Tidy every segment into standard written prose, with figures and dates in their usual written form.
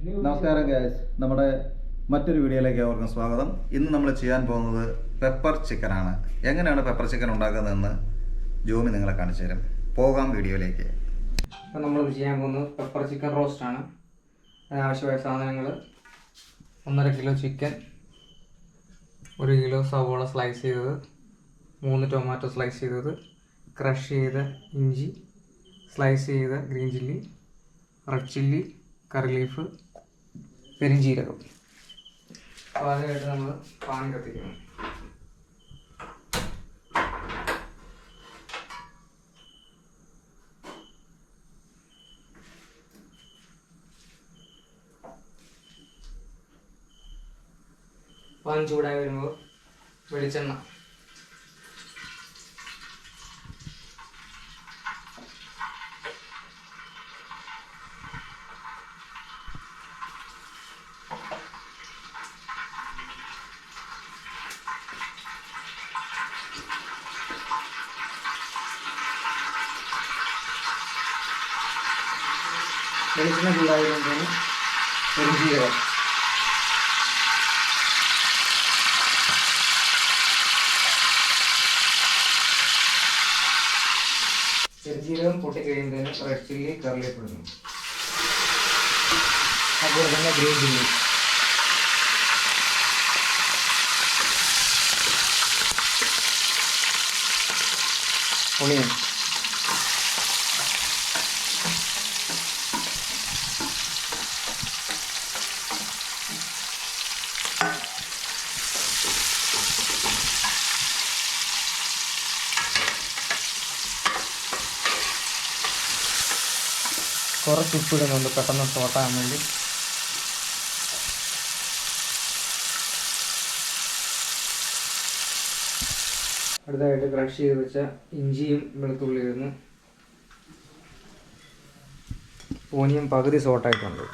നമസ്കാരം ഗൈസ്, നമ്മുടെ മറ്റൊരു വീഡിയോയിലേക്ക് അവർക്കും സ്വാഗതം. ഇന്ന് നമ്മൾ ചെയ്യാൻ പോകുന്നത് പെപ്പർ ചിക്കനാണ്. എങ്ങനെയാണ് പെപ്പർ ചിക്കൻ ഉണ്ടാക്കുന്നതെന്ന് ജോമി നിങ്ങളെ കാണിച്ചു തരും. പോകാം വീഡിയോയിലേക്ക്. ഇപ്പം നമ്മൾ ചെയ്യാൻ പോകുന്നത് പെപ്പർ ചിക്കൻ റോസ്റ്റാണ്. അതിനാവശ്യമായ സാധനങ്ങൾ: 1.5 കിലോ ചിക്കൻ, 1 കിലോ സവോള സ്ലൈസ് ചെയ്തത്, 3 ടൊമാറ്റോ സ്ലൈസ് ചെയ്തത്, ക്രഷ് ചെയ്ത ഇഞ്ചി, സ്ലൈസ് ചെയ്ത ഗ്രീൻ ചില്ലി, റെഡ് ചില്ലി, കറി ലീഫ്, പെരിഞ്ജീരകം. അപ്പോൾ അതിനായിട്ട് നമ്മൾ പാൻ കത്തിക്കണം. പാൻ ചൂടായി വരുമ്പോൾ വെളിച്ചെണ്ണ, വെളിച്ചെണ്ണ ചൂടായി വരുമ്പോഴത്തേന് പെരിഞ്ജീരകം, പെരിഞ്ജീരകം പൊട്ടിക്കഴിയുന്നതിന് റെഡ് ചില്ലി, കറി ലീഫ് ഇടുന്നു. അതുപോലെ തന്നെ ഗ്രീൻ ചില്ലി, ഒണിയൻ, കുറച്ച് ഉപ്പിടുന്നുണ്ട് പെട്ടെന്ന് സോട്ടാൻ വേണ്ടി. അടുത്തതായിട്ട് ക്രഷ് ചെയ്ത് വെച്ച ഇഞ്ചിയും വെളുത്തുള്ളി ഇടുന്നു. ഓനിയൻ പകുതി സോട്ടായിട്ടുണ്ട്.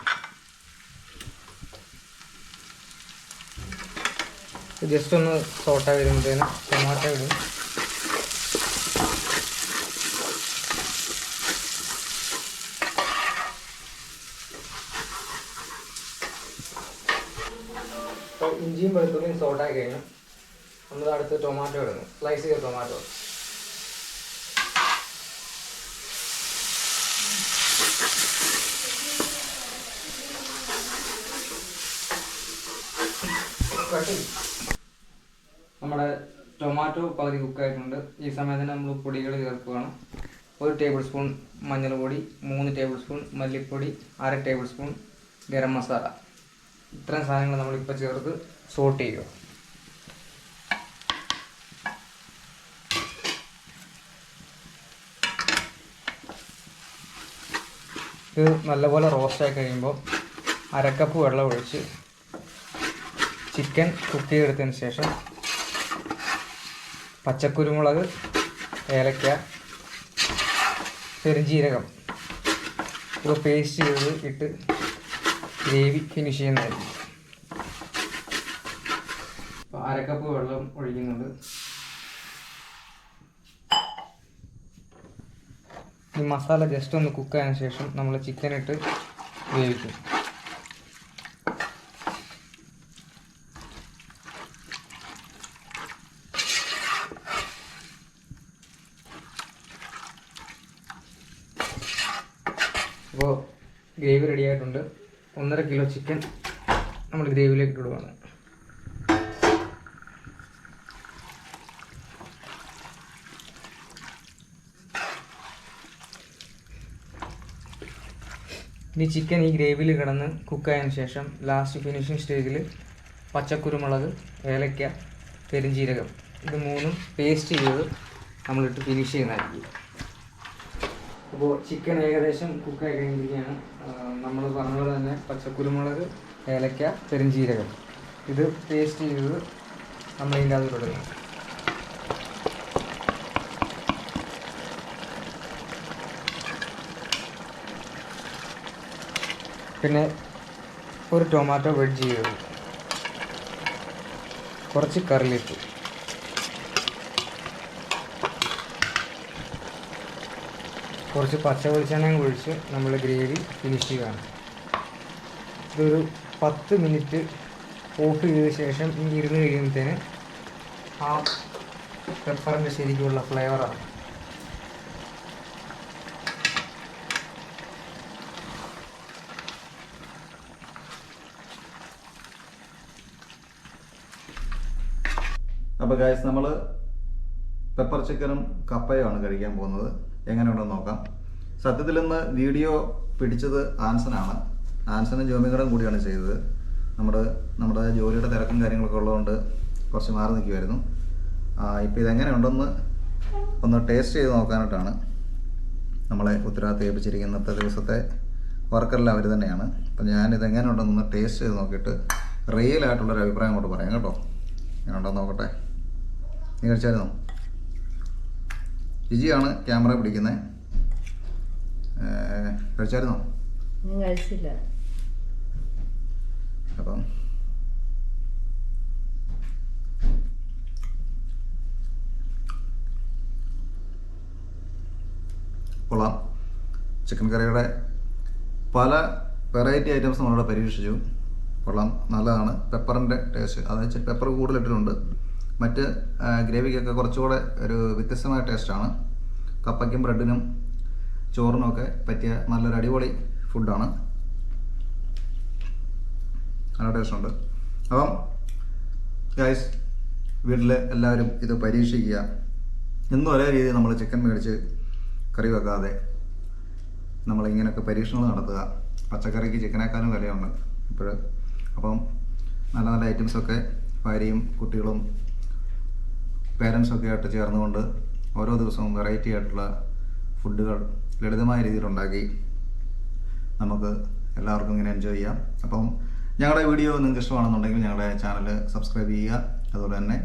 ജസ്റ്റ് ഒന്ന് സോട്ടായി വരുമ്പോഴത്തേന് ടൊമാറ്റോ ഇടും. അപ്പോൾ ഇഞ്ചിയും വെളുത്തുള്ളിയും സോട്ടായി കഴിഞ്ഞു. നമ്മൾ അടുത്ത് ടൊമാറ്റോ ഇടുന്നു, സ്ലൈസ് ചെയ്ത ടൊമാറ്റോ. നമ്മുടെ ടൊമാറ്റോ പകുതി കുക്കായിട്ടുണ്ട്. ഈ സമയത്തിന് നമ്മൾ പൊടികൾ ചേർക്കുകയാണ്. 1 ടേബിൾ സ്പൂൺ മഞ്ഞൾപ്പൊടി, 3 ടേബിൾ സ്പൂൺ മല്ലിപ്പൊടി, 1/2 ടേബിൾ സ്പൂൺ ഗരം മസാല. ഇത്രയും സാധനങ്ങൾ നമ്മളിപ്പോൾ ചേർത്ത് സോട്ട് ചെയ്യുക. ഇത് നല്ലപോലെ റോസ്റ്റായി കഴിയുമ്പോൾ 1/2 കപ്പ് വെള്ളം ഒഴിച്ച് ചിക്കൻ കുക്ക് ചെയ്തെടുത്തതിന് ശേഷം പച്ചക്കുരുമുളക്, ഏലക്ക, പെരിഞ്ജീരകം ഇത് പേസ്റ്റ് ചെയ്ത് ഇട്ട് ഗ്രേവി ഫിനിഷ് ചെയ്യുന്നതായിരിക്കും. അപ്പോൾ 1/2 കപ്പ് വെള്ളം ഒഴിക്കുന്നുണ്ട്. ഈ മസാല ജസ്റ്റ് ഒന്ന് കുക്കായതിനു ശേഷം നമ്മൾ ചിക്കൻ ഇട്ട് വേവിക്കും. അപ്പോൾ ഗ്രേവി റെഡി ആയിട്ടുണ്ട്. 1.5 കിലോ ചിക്കൻ നമ്മൾ ഗ്രേവിയിലേക്ക് ഇടുകയാണ്. ഇനി ചിക്കൻ ഈ ഗ്രേവിയിൽ കിടന്ന് കുക്കായതിനു ശേഷം ലാസ്റ്റ് ഫിനിഷിങ് സ്റ്റേജിൽ പച്ചക്കുരുമുളക്, ഏലക്ക, പെരിഞ്ജീരകം ഇത് 3ഉം പേസ്റ്റ് ചെയ്ത് നമ്മളിട്ട് ഫിനിഷ് ചെയ്യുന്നതായിരിക്കും. അപ്പോൾ ചിക്കൻ ഏകദേശം കുക്കായി കഴിഞ്ഞിരിക്കുകയാണ്. നമ്മൾ പറഞ്ഞ പോലെ തന്നെ പച്ചക്കുരുമുളക്, ഏലക്ക, പെരിഞ്ജീരകം ഇത് പേസ്റ്റ് ചെയ്തത് നമ്മളിതിൻ്റെ അതിലിടുന്നു. പിന്നെ 1 ടൊമാറ്റോ വെഡ്ജ് ചെയ്തത്, കുറച്ച് കറി ലീഫ്, കുറച്ച് പച്ച വെളിച്ചെണ്ണയും ഒഴിച്ച് നമ്മൾ ഗ്രേവി ഫിനിഷ് ചെയ്യുകയാണ്. ഇതൊരു 10 മിനിറ്റ് ഓഫ് ചെയ്ത ശേഷം ഈ ഇരുന്ന് കഴിയുമ്പോഴത്തേന് ആ പെപ്പറിൻ്റെ ശരിക്കുള്ള ഫ്ലേവറാണ്. അപ്പോൾ ഗൈസ്, നമ്മൾ പെപ്പർ ചിക്കനും കപ്പയുമാണ് കഴിക്കാൻ പോകുന്നത്. എങ്ങനെയുണ്ടെന്ന് നോക്കാം. സത്യത്തിൽ ഇന്ന് വീഡിയോ പിടിച്ചത് ആൻസനാണ്. ആൻസനും ജോമികടം കൂടിയാണ് ചെയ്തത്. നമ്മുടെ ജോലിയുടെ തിരക്കും കാര്യങ്ങളൊക്കെ ഉള്ളതുകൊണ്ട് കുറച്ച് മാറി നിൽക്കുമായിരുന്നു. ഇപ്പോൾ ഇതെങ്ങനെയുണ്ടെന്ന് ഒന്ന് ടേസ്റ്റ് ചെയ്ത് നോക്കാനായിട്ടാണ് നമ്മളെ ഉത്തരവാദിത്തം ഏൽപ്പിച്ചിരിക്കുന്ന ഇന്നത്തെ ദിവസത്തെ വർക്കെല്ലാം അവർ തന്നെയാണ്. അപ്പം ഞാനിതെങ്ങനെയുണ്ടെന്ന് ടേസ്റ്റ് ചെയ്ത് നോക്കിയിട്ട് റിയലായിട്ടുള്ളൊരു അഭിപ്രായം കൊണ്ട് പറയാം കേട്ടോ. എങ്ങനെയുണ്ടെന്ന് നോക്കട്ടെ. നീ കഴിച്ചായിരുന്നോ? ജിജിയാണ് ക്യാമറ പിടിക്കുന്നത്. കഴിച്ചായിരുന്നോ? ഞാൻ കഴിച്ചില്ല. അപ്പം കൊള്ളാം. ചിക്കൻ കറിയുടെ പല വെറൈറ്റി ഐറ്റംസ് നമ്മളിവിടെ പരീക്ഷിച്ചു. കൊള്ളാം, നല്ലതാണ്. പെപ്പറിൻ്റെ ടേസ്റ്റ്, അതായത് പെപ്പർ കൂടുതലിട്ടിട്ടുണ്ട്. മറ്റ് ഗ്രേവിക്കൊക്കെ കുറച്ചുകൂടെ ഒരു വ്യത്യസ്തമായ ടേസ്റ്റാണ്. കപ്പയ്ക്കും ബ്രെഡിനും ചോറിനുമൊക്കെ പറ്റിയ നല്ലൊരു അടിപൊളി ഫുഡാണ്. നല്ല ടേസ്റ്റുണ്ട്. അപ്പം ഗൈസ്, വീട്ടിൽ എല്ലാവരും ഇത് പരീക്ഷിക്കുക. എന്നും ഒരേ രീതിയിൽ നമ്മൾ ചിക്കൻ മേടിച്ച് കറി വെക്കാതെ നമ്മളിങ്ങനെയൊക്കെ പരീക്ഷണങ്ങൾ നടത്തുക. പച്ചക്കറിക്ക് ചിക്കനേക്കാളും വിലയുണ്ട് ഇപ്പോൾ. അപ്പം നല്ല നല്ല ഐറ്റംസൊക്കെ ഭാര്യയും കുട്ടികളും പേരൻസൊക്കെ ആയിട്ട് ചേർന്നുകൊണ്ട് ഓരോ ദിവസവും വെറൈറ്റി ആയിട്ടുള്ള ഫുഡുകൾ ലളിതമായ രീതിയിലുണ്ടാക്കി നമുക്ക് എല്ലാവർക്കും ഇങ്ങനെ എൻജോയ് ചെയ്യാം. അപ്പം ഞങ്ങളുടെ വീഡിയോ നിങ്ങൾക്ക് ഇഷ്ടമാണെന്നുണ്ടെങ്കിൽ ഞങ്ങളുടെ ചാനൽ സബ്സ്ക്രൈബ് ചെയ്യുക. അതുപോലെ തന്നെ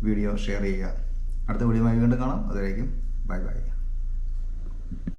വീഡിയോ ഷെയർ ചെയ്യുക. അടുത്ത വീഡിയോയുമായി വീണ്ടും കാണാം. അതുവരേക്കും ബൈ ബൈ.